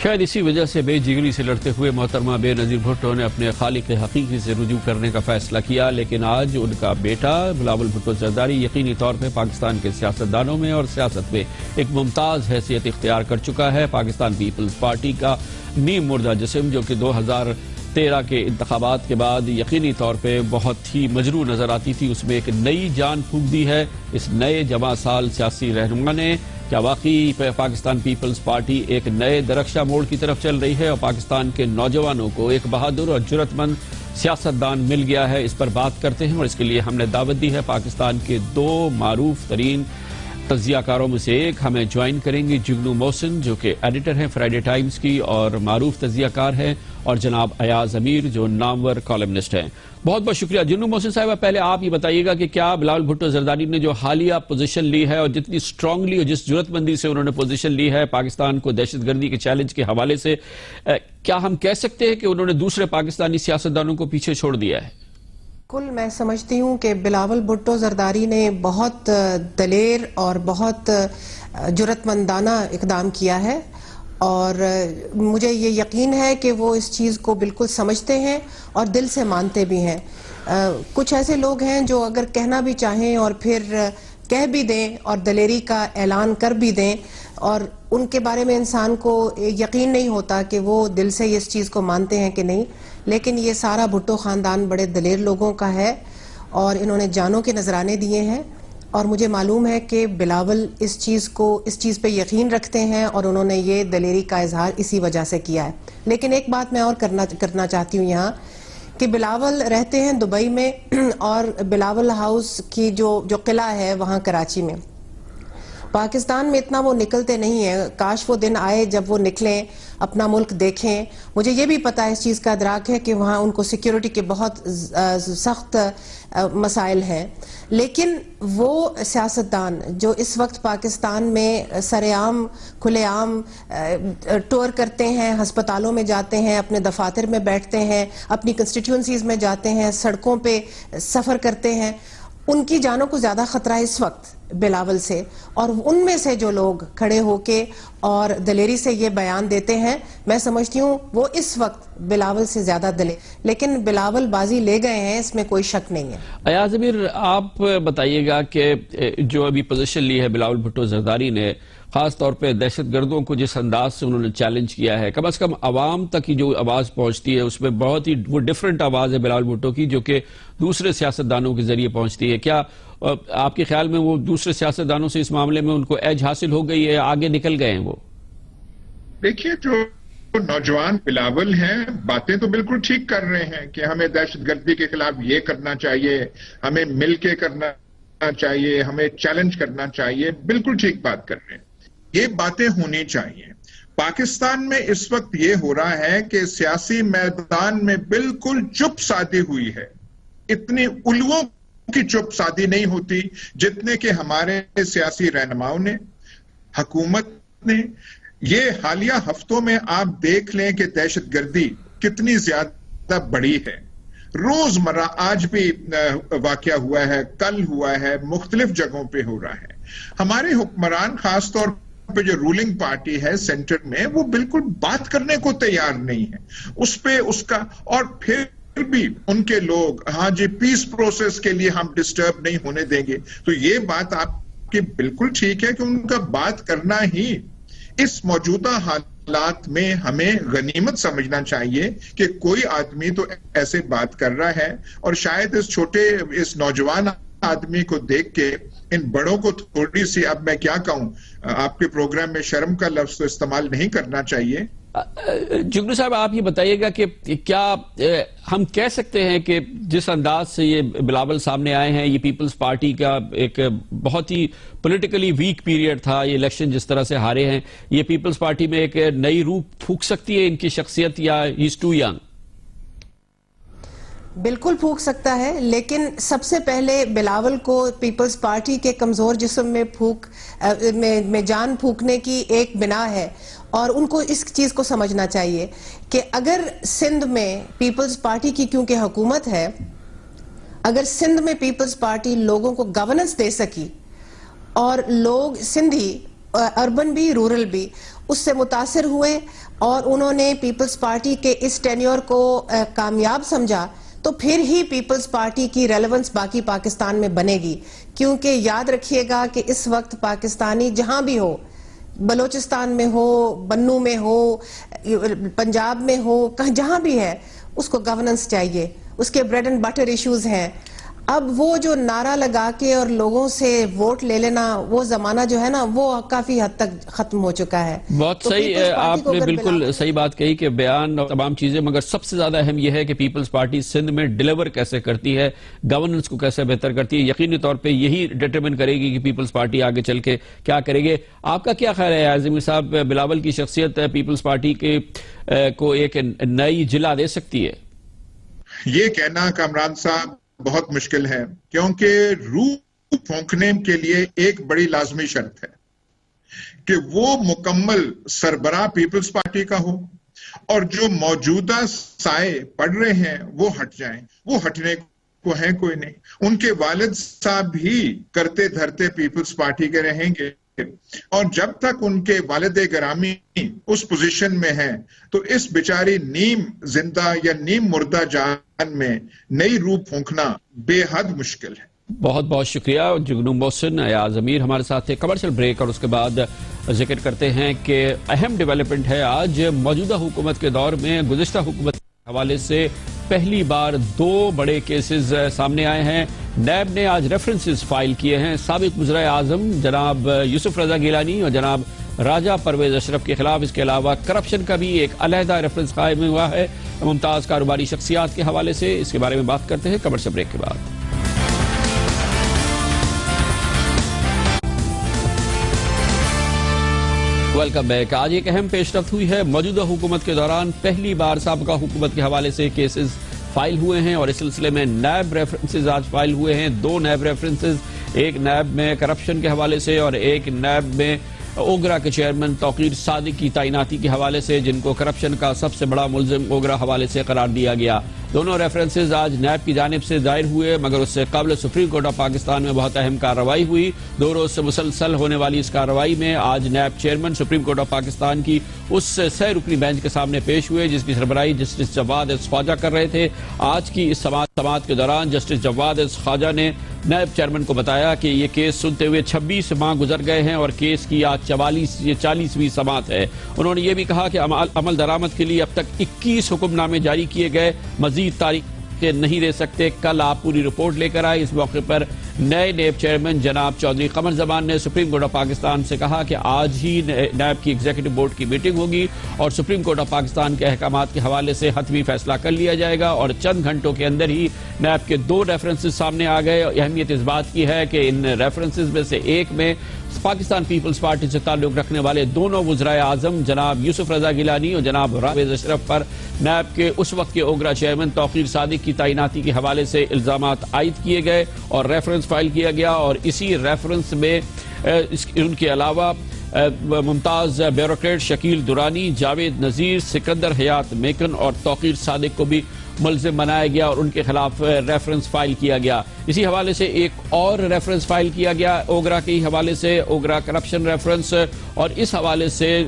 شاید اسی وجہ سے بے جگری سے لڑتے ہوئے محترمہ بے نظیر بھٹو نے اپنے خالق حقیقی سے رجوع کرنے کا فیصلہ کیا، لیکن آج ان کا بیٹا بلاول بھٹو زرداری یقینی طور پہ پاکستان کے سیاستدانوں میں اور سیاست میں ایک ممتاز حیثیت اختیار کر چکا ہے۔ پاکستان پیپلز پارٹی کا نیم مردہ جسم جو کہ 2013 کے انتخابات کے بعد یقینی طور پہ بہت ہی مجروح نظر آتی تھی، اس میں ایک نئی جان پھونک دی ہے اس نئے جمع سال سیاسی رہنما نے۔ کیا واقعی پاکستان پیپلز پارٹی ایک نئے درخشاں موڑ کی طرف چل رہی ہے اور پاکستان کے نوجوانوں کو ایک بہادر اور جرأت مند سیاستدان مل گیا ہے؟ اس پر بات کرتے ہیں، اور اس کے لیے ہم نے دعوت دی ہے پاکستان کے دو معروف ترین تجزیہ کاروں میں سے ایک ہمیں جوائن کریں گے جگنو محسن جو کہ ایڈیٹر ہیں فرائیڈے ٹائمز کی اور معروف تجزیہ کار ہیں، اور جناب ایاز امیر جو نامور کالمنسٹ ہیں۔ بہت بہت شکریہ جگنو محسن صاحبہ۔ پہلے آپ یہ بتائیے گا کہ کیا بلاول بھٹو زرداری نے جو حالیہ پوزیشن لی ہے اور جتنی سٹرونگلی اور جس جرأت مندی سے انہوں نے پوزیشن لی ہے پاکستان کو دہشت گردی کے چیلنج کے حوالے سے، کیا ہم کہہ سکتے ہیں کہ انہوں نے دوسرے پاکستانی سیاستدانوں کو پیچھے چھوڑ دیا ہے؟ کل میں سمجھتی ہوں کہ بلاول بھٹو زرداری نے بہت دلیر اور بہت جرأت مندانہ اقدام کیا ہے، اور مجھے یہ یقین ہے کہ وہ اس چیز کو بالکل سمجھتے ہیں اور دل سے مانتے بھی ہیں۔ کچھ ایسے لوگ ہیں جو اگر کہنا بھی چاہیں اور پھر کہہ بھی دیں اور دلیری کا اعلان کر بھی دیں، اور ان کے بارے میں انسان کو یقین نہیں ہوتا کہ وہ دل سے اس چیز کو مانتے ہیں کہ نہیں، لیکن یہ سارا بھٹو خاندان بڑے دلیر لوگوں کا ہے اور انہوں نے جانوں کے نذرانے دیے ہیں، اور مجھے معلوم ہے کہ بلاول اس چیز پہ یقین رکھتے ہیں اور انہوں نے یہ دلیری کا اظہار اسی وجہ سے کیا ہے۔ لیکن ایک بات میں اور کرنا چاہتی ہوں یہاں کہ بلاول رہتے ہیں دبئی میں، اور بلاول ہاؤس کی جو قلعہ ہے وہاں کراچی میں، پاکستان میں اتنا وہ نکلتے نہیں ہیں۔ کاش وہ دن آئے جب وہ نکلیں، اپنا ملک دیکھیں۔ مجھے یہ بھی پتا ہے، اس چیز کا ادراک ہے کہ وہاں ان کو سیکیورٹی کے بہت سخت مسائل ہیں، لیکن وہ سیاستدان جو اس وقت پاکستان میں سر عام کھلے عام ٹور کرتے ہیں، ہسپتالوں میں جاتے ہیں، اپنے دفاتر میں بیٹھتے ہیں، اپنی کنسٹیٹیوئنسیز میں جاتے ہیں، سڑکوں پہ سفر کرتے ہیں، ان کی جانوں کو زیادہ خطرہ اس وقت بلاول سے، اور ان میں سے جو لوگ کھڑے ہو کے اور دلیری سے یہ بیان دیتے ہیں، میں سمجھتی ہوں وہ اس وقت بلاول سے زیادہ دلیر، لیکن بلاول بازی لے گئے ہیں، اس میں کوئی شک نہیں ہے۔ ایاز امیر، آپ بتائیے گا کہ جو ابھی پوزیشن لی ہے بلاول بھٹو زرداری نے، خاص طور پہ دہشت گردوں کو جس انداز سے انہوں نے چیلنج کیا ہے، کم از کم عوام تک کی جو آواز پہنچتی ہے اس میں بہت ہی وہ ڈیفرنٹ آواز ہے بلاول بھٹو کی جو کہ دوسرے سیاستدانوں کے ذریعے پہنچتی ہے۔ کیا آپ کے خیال میں وہ دوسرے سیاستدانوں سے اس معاملے میں ان کو ایج حاصل ہو گئی ہے، آگے نکل گئے ہیں وہ؟ دیکھیے، جو نوجوان بلاول ہیں باتیں تو بالکل ٹھیک کر رہے ہیں کہ ہمیں دہشت گردی کے خلاف یہ کرنا چاہیے، ہمیں مل کے کرنا چاہیے، ہمیں چیلنج کرنا چاہیے، بالکل ٹھیک بات کر رہے ہیں، یہ باتیں ہونی چاہیے۔ پاکستان میں اس وقت یہ ہو رہا ہے کہ سیاسی میدان میں بالکل چپ سادھی ہوئی ہے، اتنی الووں کی چپ سادھی نہیں ہوتی جتنے کہ ہمارے سیاسی رہنماؤں نے، حکومت نے، یہ حالیہ ہفتوں میں آپ دیکھ لیں کہ دہشت گردی کتنی زیادہ بڑی ہے۔ روزمرہ آج بھی واقعہ ہوا ہے، کل ہوا ہے، مختلف جگہوں پہ ہو رہا ہے۔ ہمارے حکمران خاص طور پہ جو رولنگ پارٹی ہے سینٹر میں، وہ بالکل بات کرنے کو تیار نہیں ہے اس پہ، اس کا، اور پھر بھی ان کے لوگ ہاں جی پیس پروسیس کے لیے ہم ڈسٹرب نہیں ہونے دیں گے. تو یہ بات آپ کی بالکل ٹھیک ہے کہ ان کا بات کرنا ہی اس موجودہ حالات میں ہمیں غنیمت سمجھنا چاہیے کہ کوئی آدمی تو ایسے بات کر رہا ہے, اور شاید اس نوجوان آدمی کو دیکھ کے ان بڑوں کو تھوڑی سی, اب میں کیا کہوں, آپ کے پروگرام میں شرم کا لفظ تو استعمال نہیں کرنا چاہیے. جگنو صاحب آپ یہ بتائیے گا کہ کیا ہم کہہ سکتے ہیں کہ جس انداز سے یہ بلاول سامنے آئے ہیں, یہ پیپلز پارٹی کا ایک بہت ہی پولیٹیکلی ویک پیریڈ تھا, یہ الیکشن جس طرح سے ہارے ہیں, یہ پیپلز پارٹی میں ایک نئی روح پھونک سکتی ہے ان کی شخصیت, یا ہیز ٹو ینگ؟ بالکل پھونک سکتا ہے, لیکن سب سے پہلے بلاول کو پیپلز پارٹی کے کمزور جسم میں جان پھونکنے کی ایک بنا ہے, اور ان کو اس چیز کو سمجھنا چاہیے کہ اگر سندھ میں پیپلز پارٹی کی کیونکہ حکومت ہے, اگر سندھ میں پیپلز پارٹی لوگوں کو گورننس دے سکی اور لوگ سندھی اربن بھی رورل بھی اس سے متاثر ہوئے اور انہوں نے پیپلز پارٹی کے اس ٹینیور کو کامیاب سمجھا, تو پھر ہی پیپلز پارٹی کی ریلیونس باقی پاکستان میں بنے گی. کیونکہ یاد رکھیے گا کہ اس وقت پاکستانی جہاں بھی ہو, بلوچستان میں ہو, بنو میں ہو, پنجاب میں ہو, جہاں بھی ہے, اس کو گورننس چاہیے, اس کے بریڈ اینڈ بٹر ایشوز ہیں. اب وہ جو نعرہ لگا کے اور لوگوں سے ووٹ لے لینا, وہ زمانہ جو ہے نا وہ کافی حد تک ختم ہو چکا ہے. بہت صحیح, آپ نے بالکل صحیح بات کہی کہ بیان اور تمام چیزیں, مگر سب سے زیادہ اہم یہ ہے کہ پیپلز پارٹی سندھ میں ڈیلیور کیسے کرتی ہے, گورننس کو کیسے بہتر کرتی ہے. یقینی طور پہ یہی ڈیٹرمن کرے گی کہ پیپلز پارٹی آگے چل کے کیا کرے گے. آپ کا کیا خیال ہے اعظمی صاحب, بلاول کی شخصیت پیپلز پارٹی کے کو ایک نئی جلا دے سکتی ہے؟ یہ کہنا کامران صاحب بہت مشکل ہے, کیونکہ روح پھونکنے کے لیے ایک بڑی لازمی شرط ہے کہ وہ مکمل سربراہ پیپلز پارٹی کا ہو, اور جو موجودہ سائے پڑ رہے ہیں وہ ہٹ جائیں. وہ ہٹنے کو ہے کوئی نہیں. ان کے والد صاحب بھی کرتے دھرتے پیپلز پارٹی کے رہیں گے, اور جب تک ان کے والد گرامی اس پوزیشن میں ہیں تو اس بیچاری نیم زندہ یا نیم مردہ جان میں نئی روح پھونکنا بے حد مشکل ہے. بہت بہت شکریہ. جگنو محسن ایاز امیر ہمارے ساتھ تھے. کمرشل بریک, اور اس کے بعد ذکر کرتے ہیں کہ اہم ڈیولپمنٹ ہے آج موجودہ حکومت کے دور میں. گزشتہ حکومت کے حوالے سے پہلی بار 2 بڑے کیسز سامنے آئے ہیں. نیب نے آج ریفرنسز فائل کیے ہیں سابق وزراء اعظم جناب یوسف رضا گیلانی اور جناب راجہ پرویز اشرف کے خلاف. اس کے علاوہ کرپشن کا بھی ایک علیحدہ ریفرنس قائم ہوا ہے ممتاز کاروباری شخصیات کے حوالے سے. اس کے بارے میں بات کرتے ہیں کمرشل بریک کے بعد. Welcome back. آج ایک اہم پیش رفت ہوئی ہے. موجودہ حکومت کے دوران پہلی بار سابقہ حکومت کے حوالے سے کیسز فائل ہوئے ہیں, اور اس سلسلے میں نیب ریفرنسز آج فائل ہوئے ہیں. 2 نیب ریفرنسز, ایک نیب میں کرپشن کے حوالے سے اور ایک نیب میں اوگرا کے چیئرمین توقیر صادق کی تعیناتی کے حوالے سے, جن کو کرپشن کا سب سے بڑا ملزم اوگرا حوالے سے قرار دیا گیا. دونوں ریفرنسز آج نیب کی جانب سے دائر ہوئے, مگر اس سے قبل سپریم کورٹ آف پاکستان میں بہت اہم کارروائی ہوئی. 2 روز سے مسلسل ہونے والی اس کارروائی میں آج NAB chairman supreme court of Pakistan کی اس 6 رکنی بینچ کے سامنے پیش ہوئے, جس کی سربراہی جسٹس جواد ایس خواجہ کر رہے تھے. آج کی اس سماعت کے دوران جسٹس جواد ایس خواجہ نے نیب چیئرمین کو بتایا کہ یہ کیس سنتے ہوئے 26 ماہ گزر گئے ہیں اور کیس کی آج 40ویں سماعت ہے. انہوں نے یہ بھی کہا کہ عمل درآمد کے لیے اب تک 21 حکم نامے جاری کیے گئے, مزید تاریخ نہیں دے سکتے. کل آپ پوری رپورٹ لے کر آئے. اس موقع پر نئے نیب چیئرمین جناب چودھری قمر زمان نے سپریم کورٹ آف پاکستان سے کہا کہ آج ہی نیب کی ایگزیکٹو بورڈ کی میٹنگ ہوگی اور سپریم کورٹ آف پاکستان کے احکامات کے حوالے سے حتمی فیصلہ کر لیا جائے گا. اور چند گھنٹوں کے اندر ہی نیب کے 2 ریفرنسز سامنے آ گئے. اہمیت اس بات کی ہے کہ ان ریفرنسز میں سے ایک میں پاکستان پیپلز پارٹی سے تعلق رکھنے والے دونوں وزرائے اعظم جناب یوسف رضا گیلانی اور جناب پرویز اشرف پر نیب کے اس وقت کے اوگرا چیئرمین توقیر صادق کی تعیناتی کے حوالے سے الزامات عائد کیے گئے اور ریفرنس فائل کیا گیا. اور اسی ریفرنس میں ان کے علاوہ ممتاز بیوروکریٹ شکیل درانی, جاوید نذیر, سکندر حیات میکن اور توقیر صادق کو بھی ملزم بنایا گیا اور ان کے خلاف ریفرنس فائل کیا گیا. اسی حوالے سے ایک اور ریفرنس فائل کیا گیا اوگرا کے حوالے سے, اوگرا کرپشن ریفرنس, اور اس حوالے سے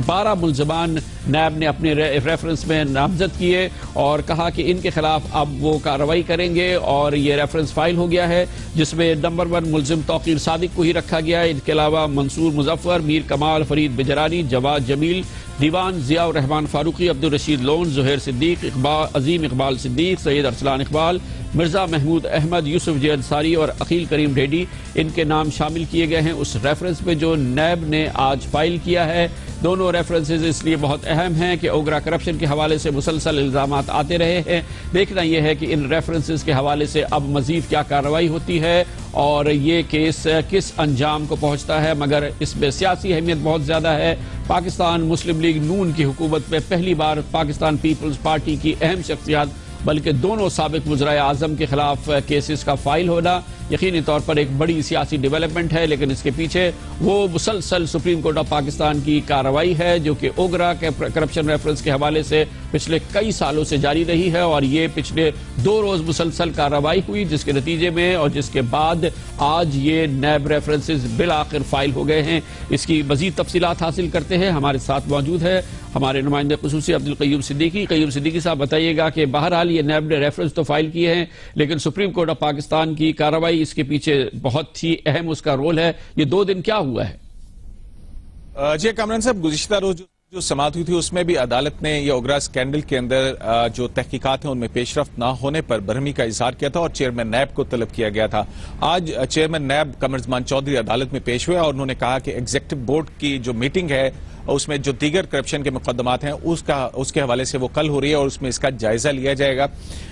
12 ملزمان نیب نے اپنے ریفرنس میں نامزد کیے اور کہا کہ ان کے خلاف اب وہ کارروائی کریں گے, اور یہ ریفرنس فائل ہو گیا ہے جس میں نمبر 1 ملزم توقیر صادق کو ہی رکھا گیا ہے. ان کے علاوہ منصور مظفر, میر کمال, فرید بجرانی, جواد جمیل, دیوان ضیاء الرحمان فاروقی, عبدالرشید لون, زہیر صدیق, عظیم اقبال صدیق, سید ارسلان اقبال, مرزا محمود احمد, یوسف جے انصاری اور عقیل کریم ڈھیڈی, ان کے نام شامل کیے گئے ہیں اس ریفرنس میں جو نیب نے آج فائل کیا ہے. دونوں ریفرنسز اس لیے بہت اہم ہیں کہ اوگرا کرپشن کے حوالے سے مسلسل الزامات آتے رہے ہیں. دیکھنا یہ ہے کہ ان ریفرنسز کے حوالے سے اب مزید کیا کارروائی ہوتی ہے اور یہ کیس کس انجام کو پہنچتا ہے, مگر اس میں سیاسی اہمیت بہت زیادہ ہے. پاکستان مسلم لیگ نون کی حکومت میں پہلی بار پاکستان پیپلز پارٹی کی اہم شخصیات بلکہ دونوں سابق وزرائے اعظم کے خلاف کیسز کا فائل ہونا یقینی طور پر ایک بڑی سیاسی ڈیولپمنٹ ہے, لیکن اس کے پیچھے وہ مسلسل سپریم کورٹ آف پاکستان کی کارروائی ہے جو کہ اوگرا کے کرپشن ریفرنس کے حوالے سے پچھلے کئی سالوں سے جاری رہی ہے, اور یہ پچھلے 2 روز مسلسل کارروائی ہوئی جس کے نتیجے میں اور جس کے بعد آج یہ نیب ریفرنسز بالآخر فائل ہو گئے ہیں. اس کی مزید تفصیلات حاصل کرتے ہیں. ہمارے ساتھ موجود ہے ہمارے نمائندے خصوصی عبدالقیوم صدیقی. قیوم صدیقی صاحب بتائیے گا کہ بہرحال یہ نیب نے ریفرنس تو فائل کیے ہیں لیکن سپریم کورٹ آف پاکستان کی کارروائی اس کے پیچھے بہت ہی اہم اس کا رول ہے. یہ 2 دن کیا ہوا ہے؟ جی کامران صاحب, گزشتہ روز جو سماعت ہوئی تھی اس میں بھی عدالت نے یہ اوگرا اسکینڈل کے اندر جو تحقیقات ہیں ان میں پیش رفت نہ ہونے پر برہمی کا اظہار کیا تھا اور چیئرمین نیب کو طلب کیا گیا تھا. آج چیئرمین نیب قمر زمان چودھری عدالت میں پیش ہوئے اور انہوں نے کہا کہ ایگزیکٹو بورڈ کی جو میٹنگ ہے اس میں جو دیگر کرپشن کے مقدمات ہیں اس کے حوالے سے وہ کل ہو رہی ہے اور اس میں اس کا جائزہ لیا جائے گا.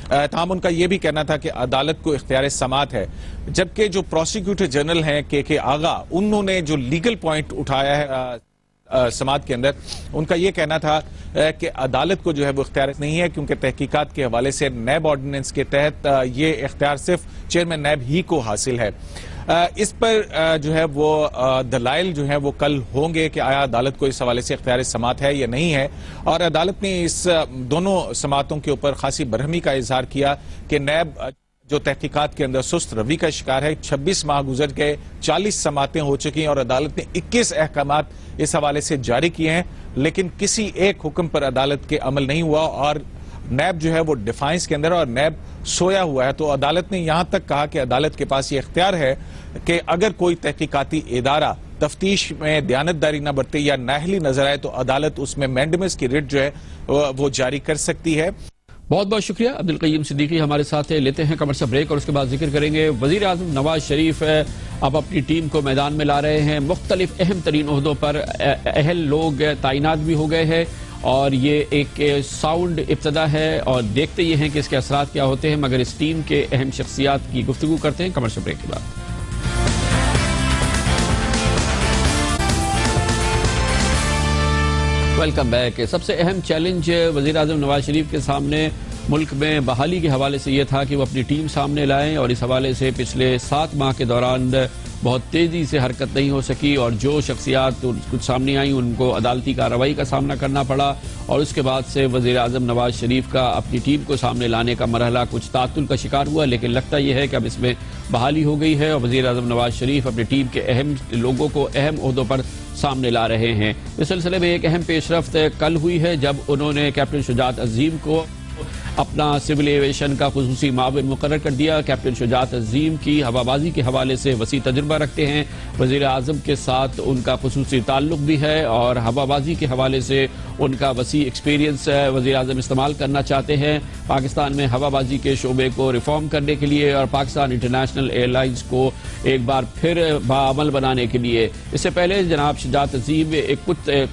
تاہم ان کا یہ بھی کہنا تھا کہ عدالت کو اختیار سماعت ہے, جبکہ جو پروسیکیوٹر جنرل ہیں کے آغا, انہوں نے جو لیگل پوائنٹ اٹھایا ہے سماعت کے اندر, ان کا یہ کہنا تھا کہ عدالت کو جو ہے وہ اختیار نہیں ہے کیونکہ تحقیقات کے حوالے سے نیب آرڈیننس کے تحت یہ اختیار صرف چیئرمین نیب ہی کو حاصل ہے. اس پر جو ہے وہ دلائل جو ہے وہ کل ہوں گے کہ آیا عدالت کو اس حوالے سے اختیار سماعت ہے یا نہیں ہے, اور عدالت نے اس دونوں سماعتوں کے اوپر خاصی برہمی کا اظہار کیا کہ نیب جو تحقیقات کے اندر سست روی کا شکار ہے. 26 ماہ گزر گئے, 40 سماعتیں ہو چکی ہیں اور عدالت نے 21 احکامات اس حوالے سے جاری کیے ہیں, لیکن کسی ایک حکم پر عدالت کے عمل نہیں ہوا اور نیب جو ہے وہ ڈیفائنس کے اندر اور نیب سویا ہوا ہے. تو عدالت نے یہاں تک کہا کہ عدالت کے پاس یہ اختیار ہے کہ اگر کوئی تحقیقاتی ادارہ تفتیش میں دیانتداری نہ برتے یا نااہلی نظر آئے تو عدالت اس میں مینڈمس کی ریٹ جو ہے وہ جاری کر سکتی ہے. بہت بہت شکریہ عبدالقیوم صدیقی ہمارے ساتھ. لیتے ہیں کمرشل بریک اور اس کے بعد ذکر کریں گے. وزیر اعظم نواز شریف اب اپنی ٹیم کو میدان میں لا رہے ہیں. مختلف اہم ترین عہدوں پر اہل لوگ تعینات بھی ہو گئے ہیں اور یہ ایک ساؤنڈ ابتدا ہے اور دیکھتے یہ ہیں کہ اس کے اثرات کیا ہوتے ہیں, مگر اس ٹیم کے اہم شخصیات کی گفتگو کرتے ہیں کمرشل بریک کے بعد. Welcome back. سب سے اہم چیلنج وزیر اعظم نواز شریف کے سامنے ملک میں بحالی کے حوالے سے یہ تھا کہ وہ اپنی ٹیم سامنے لائیں, اور اس حوالے سے پچھلے 7 ماہ کے دوران بہت تیزی سے حرکت نہیں ہو سکی اور جو شخصیات کچھ سامنے آئیں ان کو عدالتی کارروائی کا سامنا کرنا پڑا, اور اس کے بعد سے وزیر اعظم نواز شریف کا اپنی ٹیم کو سامنے لانے کا مرحلہ کچھ تعطل کا شکار ہوا, لیکن لگتا یہ ہے کہ اب اس میں بحالی ہو گئی ہے اور وزیر اعظم نواز شریف اپنی ٹیم کے اہم لوگوں کو اہم عہدوں پر سامنے لا رہے ہیں. اس سلسلے میں ایک اہم پیش رفت کل ہوئی ہے جب انہوں نے کیپٹن شجاعت عظیم کو اپنا سول ایویشن کا خصوصی معاون مقرر کر دیا. کیپٹن شجاعت عظیم کی ہوا بازی کے حوالے سے وسیع تجربہ رکھتے ہیں, وزیر اعظم کے ساتھ ان کا خصوصی تعلق بھی ہے اور ہوا بازی کے حوالے سے ان کا وسیع ایکسپیرینس وزیر اعظم استعمال کرنا چاہتے ہیں پاکستان میں ہوا بازی کے شعبے کو ریفارم کرنے کے لیے اور پاکستان انٹرنیشنل ایئر لائنز کو ایک بار پھر باعمل بنانے کے لیے. اس سے پہلے جناب شجاعت عظیم ایک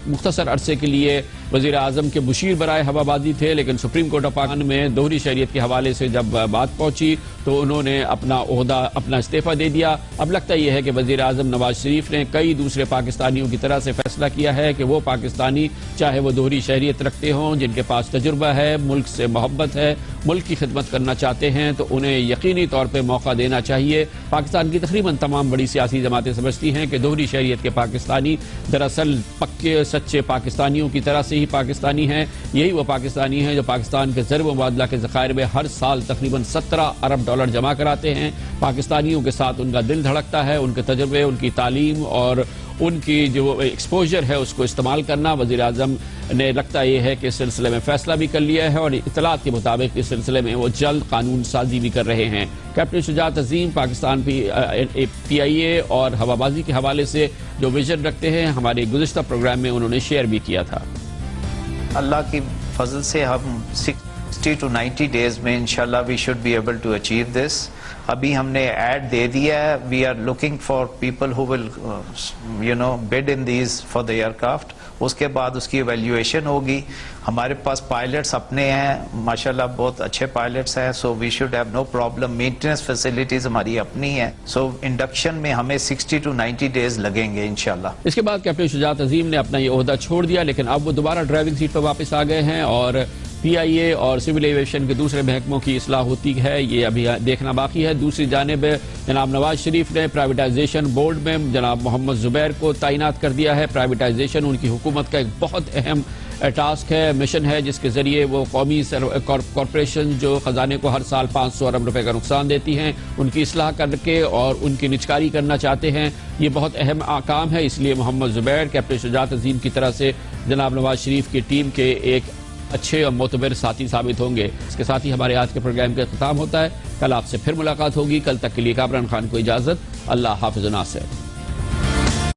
مختصر عرصے کے لیے وزیر اعظم کے مشیر برائے ہوا بازی تھے, لیکن سپریم کورٹ آف پاکستان میں دوہری شہریت کے حوالے سے جب بات پہنچی تو انہوں نے اپنا عہدہ اپنا استعفیٰ دے دیا. اب لگتا یہ ہے کہ وزیر اعظم نواز شریف نے کئی دوسرے پاکستانیوں کی طرح سے فیصلہ کیا ہے کہ وہ پاکستانی چاہے وہ دوہری شہریت رکھتے ہوں, جن کے پاس تجربہ ہے, ملک سے محبت ہے, ملک کی خدمت کرنا چاہتے ہیں تو انہیں یقینی طور پہ موقع دینا چاہیے۔ پاکستان کی تقریباً تمام بڑی سیاسی جماعتیں سمجھتی ہیں کہ دوہری شہریت کے پاکستانی دراصل پکے سچے پاکستانیوں کی طرح سے ہی پاکستانی ہیں۔ یہی وہ پاکستانی ہیں جو پاکستان کے ضرب و مبادلہ کے ذخائر میں ہر سال تقریباً 17 ارب ڈالر جمع کراتے ہیں۔ پاکستانیوں کے ساتھ ان کا دل دھڑکتا ہے، ان کے تجربے، ان کی تعلیم اور ان کی جو ایکسپوجر ہے اس کو استعمال کرنا۔ وزیر اعظم نے لگتا یہ ہے کہ اس سلسلے میں فیصلہ بھی کر لیا ہے اور اطلاعات کے مطابق اس سلسلے میں وہ جلد قانون سازی بھی کر رہے ہیں۔ کیپٹن شجاعت عظیم پاکستان پی آئی اے اور ہوا بازی کے حوالے سے جو ویژن رکھتے ہیں ہمارے گزشتہ پروگرام میں انہوں نے شیئر بھی کیا تھا۔ اللہ کی فضل سے ہم 60 to 90 days میں انشاءاللہ we should be able to achieve this۔ ابھی ہم نے ایڈ دے دیا ہے، we are looking for people who will bid in these for the aircraft۔ اس کے بعد اس کی ایویلیویشن ہوگی۔ ہمارے پاس پائلٹس اپنے ہیں، ماشاءاللہ بہت اچھے پائلٹس ہیں، so we should have no problem۔ Maintenance facilities ہماری اپنی ہیں، so انڈکشن میں ہمیں 60 to 90 days لگیں گے انشاءاللہ۔ اس کے بعد کیپٹن شجاعت عظیم نے اپنا یہ عہدہ چھوڑ دیا، لیکن اب وہ دوبارہ ڈرائیونگ سیٹ پر واپس آ گئے ہیں اور پی آئی اے اور سول ایویشن کے دوسرے محکموں کی اصلاح ہوتی ہے، یہ ابھی دیکھنا باقی ہے۔ دوسری جانب جناب نواز شریف نے پرائیویٹائزیشن بورڈ میں جناب محمد زبیر کو تعینات کر دیا ہے۔ پرائیویٹائزیشن ان کی حکومت کا ایک بہت اہم ٹاسک ہے، مشن ہے، جس کے ذریعے وہ قومی کارپوریشن جو خزانے کو ہر سال 500 ارب روپے کا نقصان دیتی ہیں ان کی اصلاح کر کے اور ان کی نجکاری کرنا چاہتے ہیں۔ یہ بہت اہم کام ہے، اس لیے محمد زبیر کیپٹن شجاعت عظیم کی طرح سے جناب نواز شریف کی ٹیم کے ایک اچھے اور معتبر ساتھی ثابت ہوں گے۔ اس کے ساتھ ہی ہمارے آج کے پروگرام کا اختتام ہوتا ہے۔ کل آپ سے پھر ملاقات ہوگی۔ کل تک کے لیے کامران خان کو اجازت۔ اللہ حافظ و ناصر۔